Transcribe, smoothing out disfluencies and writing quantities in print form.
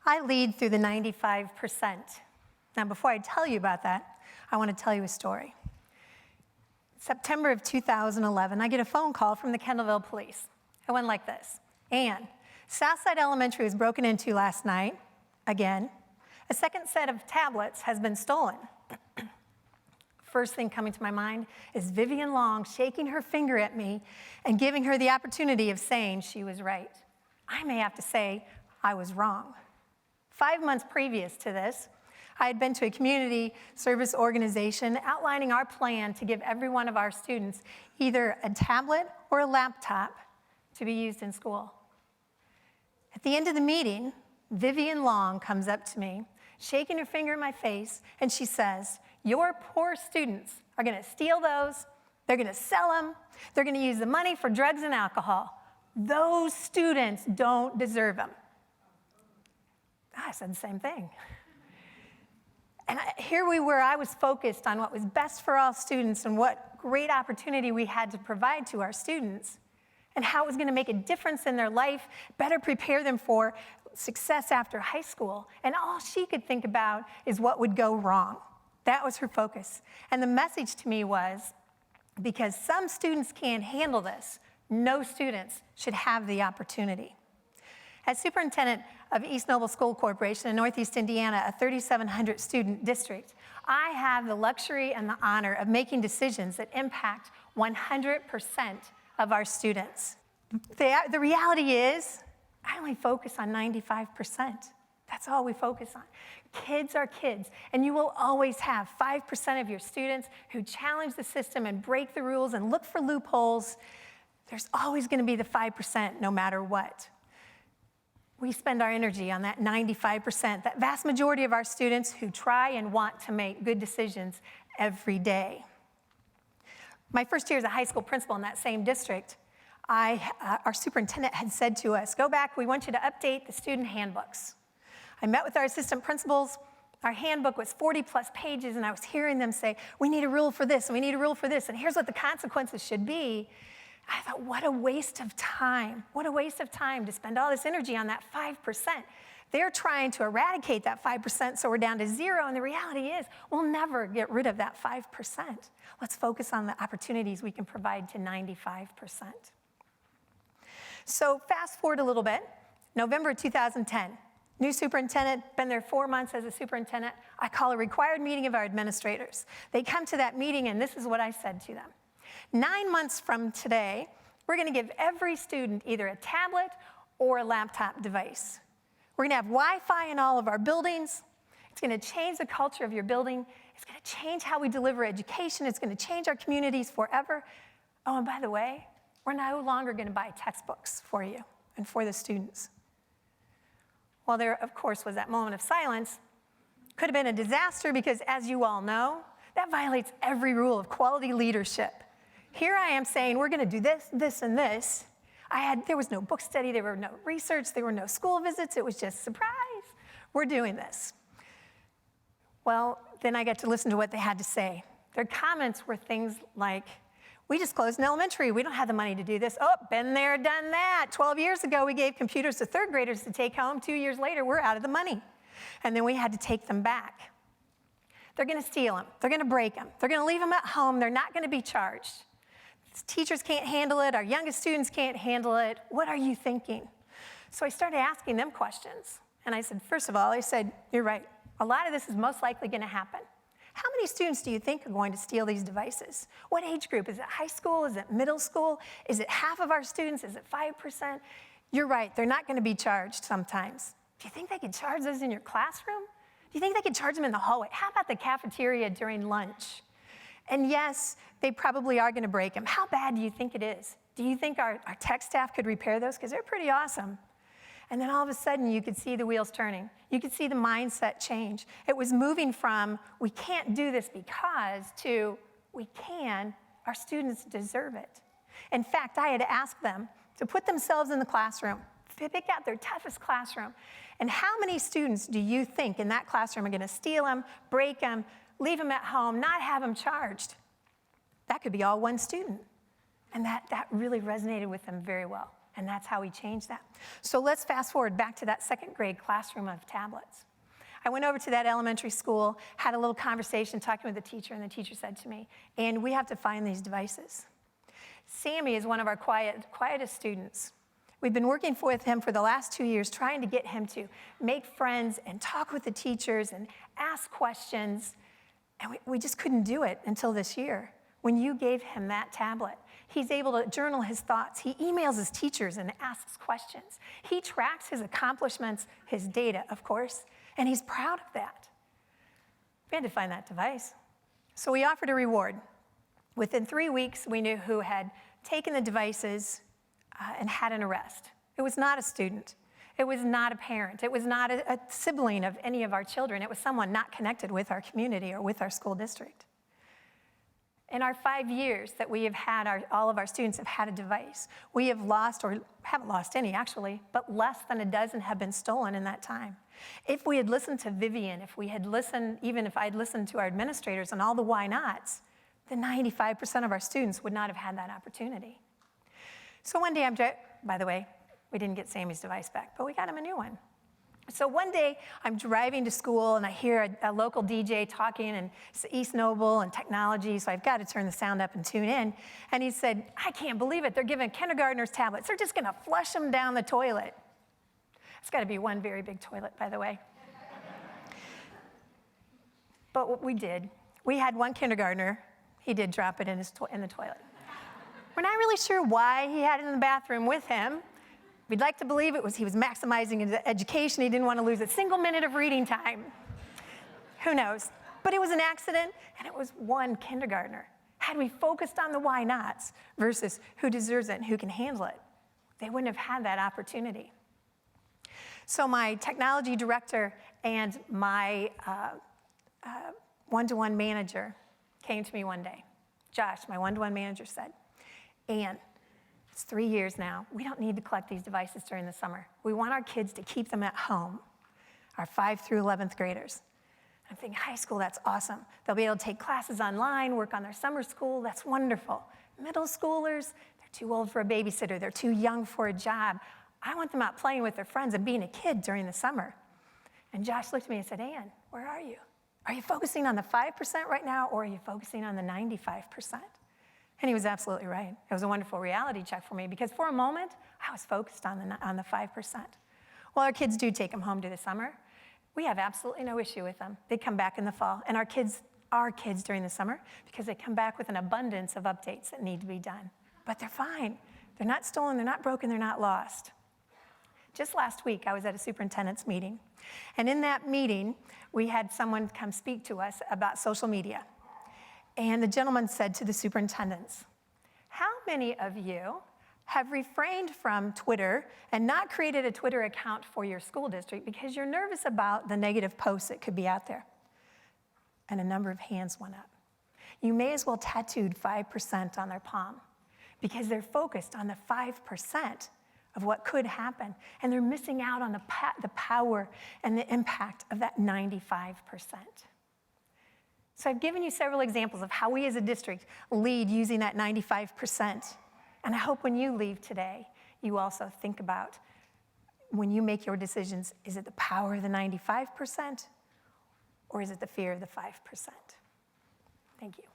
I lead through the 95%. Now, before I tell you about that, I want to tell you a story. September of 2011, I get a phone call from the Kendallville police. It went like this. Ann, Southside Elementary was broken into last night, again. A second set of tablets has been stolen. First thing coming to my mind is Vivian Long shaking her finger at me and giving her the opportunity of saying she was right. I may have to say I was wrong. 5 months previous to this, I had been to a community service organization outlining our plan to give every one of our students either a tablet or a laptop to be used in school. At the end of the meeting, Vivian Long comes up to me, shaking her finger in my face, and she says, "Your poor students are going to steal those, they're going to sell them, they're going to use the money for drugs and alcohol. Those students don't deserve them." I said the same thing. And here we were, I was focused on what was best for all students and what great opportunity we had to provide to our students and how it was going to make a difference in their life, better prepare them for success after high school. And all she could think about is what would go wrong. That was her focus. And the message to me was, because some students can't handle this, no students should have the opportunity. As superintendent of East Noble School Corporation in Northeast Indiana, a 3,700 student district, I have the luxury and the honor of making decisions that impact 100% of our students. The reality is, I only focus on 95%. That's all we focus on. Kids are kids, and you will always have 5% of your students who challenge the system and break the rules and look for loopholes. There's always going to be the 5% no matter what. We spend our energy on that 95%, that vast majority of our students who try and want to make good decisions every day. My first year as a high school principal in that same district, our superintendent had said to us, "Go back, we want you to update the student handbooks." I met with our assistant principals. Our handbook was 40+ pages, and I was hearing them say, "We need a rule for this, and we need a rule for this, and here's what the consequences should be." I thought, what a waste of time. What a waste of time to spend all this energy on that 5%. They're trying to eradicate that 5%, so we're down to 0, and the reality is we'll never get rid of that 5%. Let's focus on the opportunities we can provide to 95%. So fast forward a little bit, November 2010. New superintendent, been there 4 months as a superintendent. I call a required meeting of our administrators. They come to that meeting, and this is what I said to them. 9 months from today, we're going to give every student either a tablet or a laptop device. We're going to have Wi-Fi in all of our buildings. It's going to change the culture of your building. It's going to change how we deliver education. It's going to change our communities forever. Oh, and by the way, we're no longer going to buy textbooks for you and for the students. Well, there, of course, was that moment of silence. Could have been a disaster because, as you all know, that violates every rule of quality leadership. Here I am saying, we're going to do this, this, and this. There was no book study, there were no research, there were no school visits. It was just, surprise, we're doing this. Well, then I got to listen to what they had to say. Their comments were things like, "We just closed an elementary. We don't have the money to do this." "Oh, been there, done that. 12 years ago, we gave computers to third graders to take home. 2 years later, we're out of the money." And then we had to take them back. They're going to steal them. They're going to break them. They're going to leave them at home. They're not going to be charged. Teachers can't handle it. Our youngest students can't handle it. What are you thinking? So I started asking them questions. And I said, first of all, I said, "You're right. A lot of this is most likely going to happen. How many students do you think are going to steal these devices? What age group? Is it high school? Is it middle school? Is it half of our students? Is it 5%? You're right. They're not going to be charged sometimes. Do you think they could charge those in your classroom? Do you think they could charge them in the hallway? How about the cafeteria during lunch? And yes, they probably are going to break them. How bad do you think it is? Do you think our tech staff could repair those? Because they're pretty awesome." And then all of a sudden, you could see the wheels turning. You could see the mindset change. It was moving from, we can't do this because, to, we can, our students deserve it. In fact, I had asked them to put themselves in the classroom, pick out their toughest classroom, and how many students do you think in that classroom are going to steal them, break them, leave them at home, not have them charged? That could be all one student. And that really resonated with them very well. And that's how we changed that. So let's fast forward back to that second grade classroom of tablets. I went over to that elementary school, had a little conversation talking with the teacher, and the teacher said to me, "And we have to find these devices." Sammy is one of our quietest students. We've been working with him for the last 2 years, trying to get him to make friends and talk with the teachers and ask questions. And we just couldn't do it until this year. When you gave him that tablet, he's able to journal his thoughts. He emails his teachers and asks questions. He tracks his accomplishments, his data, of course, and he's proud of that. We had to find that device. So we offered a reward. Within 3 weeks, we knew who had taken the devices and had an arrest. It was not a student. It was not a parent. It was not a sibling of any of our children. It was someone not connected with our community or with our school district. In our 5 years that we have had, all of our students have had a device. We have lost, or haven't lost any actually, but less than a dozen have been stolen in that time. If we had listened to Vivian, if we had listened, even if I'd listened to our administrators and all the why nots, then 95% of our students would not have had that opportunity. So one day by the way, we didn't get Sammy's device back, but we got him a new one. So one day I'm driving to school and I hear a local DJ talking, and it's East Noble and technology, so I've got to turn the sound up and tune in. And he said, "I can't believe it, they're giving kindergartners tablets. They're just gonna flush them down the toilet." It's gotta be one very big toilet, by the way. But what we did, we had one kindergartner, he did drop it in the toilet. We're not really sure why he had it in the bathroom with him. We'd like to believe he was maximizing his education. He didn't want to lose a single minute of reading time. Who knows? But it was an accident, and it was one kindergartner. Had we focused on the why nots versus who deserves it and who can handle it, they wouldn't have had that opportunity. So my technology director and my one-to-one manager came to me one day. Josh, my one-to-one manager, said, "Ann, it's 3 years now. We don't need to collect these devices during the summer. We want our kids to keep them at home, our 5th through 11th graders." I'm thinking, high school, that's awesome. They'll be able to take classes online, work on their summer school. That's wonderful. Middle schoolers, they're too old for a babysitter. They're too young for a job. I want them out playing with their friends and being a kid during the summer. And Josh looked at me and said, "Ann, where are you? Are you focusing on the 5% right now, or are you focusing on the 95%? And he was absolutely right. It was a wonderful reality check for me, because for a moment, I was focused on the 5%. Well, our kids do take them home to the summer. We have absolutely no issue with them. They come back in the fall, and our kids are kids during the summer because they come back with an abundance of updates that need to be done. But they're fine. They're not stolen, they're not broken, they're not lost. Just last week, I was at a superintendent's meeting. And in that meeting, we had someone come speak to us about social media. And the gentleman said to the superintendents, "How many of you have refrained from Twitter and not created a Twitter account for your school district because you're nervous about the negative posts that could be out there?" And a number of hands went up. You may as well tattooed 5% on their palm, because they're focused on the 5% of what could happen, and they're missing out on the power and the impact of that 95%. So I've given you several examples of how we as a district lead using that 95%. And I hope when you leave today, you also think about, when you make your decisions, is it the power of the 95%, or is it the fear of the 5%? Thank you.